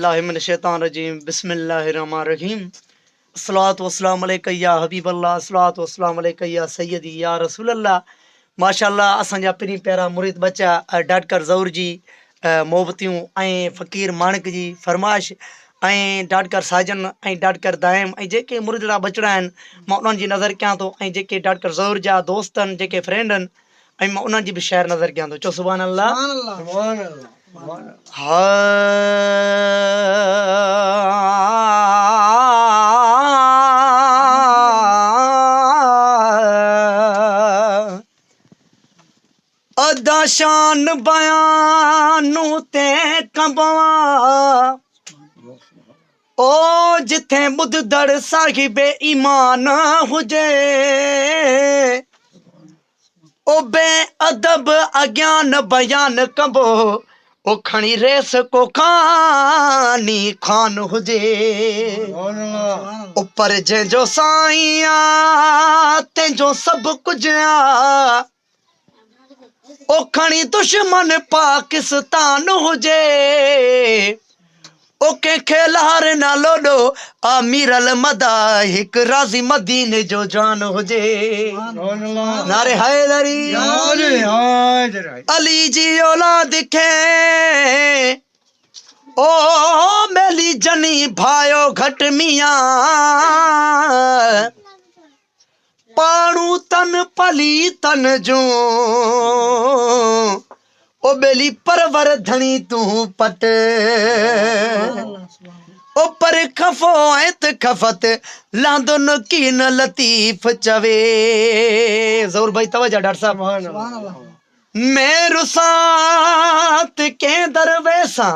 रजीम बिस्मिल्लाहिर्रहमानिर्रहीम अस्सलातु वस्सलामु अलैका या हबीबल्लाह अस्सलातु वस्सलामु अलैका या सय्यदी या रसूलल्लाह। माशाअल्लाह असांजा पिनी प्यारा मुरीद बच्चा डॉक्टर ज़हूर जी मोहबतियूं ऐं फ़कीर माणिक जी फरमाइश ऐं डॉक्टर साजन ऐं डॉक्टर दाइम ऐं जेके मुरीदड़ा बचड़ा आहिनि मां उन्हनि जी नज़र कयां थो ऐं जेके डॉक्टर ज़हूर जा दोस्त आहिनि जेके फ्रेंड आहिनि ऐं मां उन्हनि जी बि शहर नज़र कयां थो। चओ सुभान अल्लाह। अदा शान बयानू ते कंबवा ओ जिथे ॿुधदड़ साहिबे ईमान हुजे ओ बे अदब अज्ञान बयान कंबो ओ खणी रेस को खानी खान हुजे ऊपर जंहिंजो साईं आ तंहिंजो सभु कुझु आ ओ खणी दुश्मन पाकिस्तान हुजे ओ कंहिंखे लहर न लोॾो आमिर अल मदा हिकु राज़ी मदीने जो जान हुजे। नारे हैदरी अली जी औलाद खे ओ मेली जनी भायो घट मियां पाणू तन पली तन जो ओ बेली परवर धनी तू पट ओ पर खफो ऐत खफत लांदो न की न लतीफ चवे। ज़हूर भाई तवज्जो डॉक्टर साहब। मैं रुसात के दरवेसा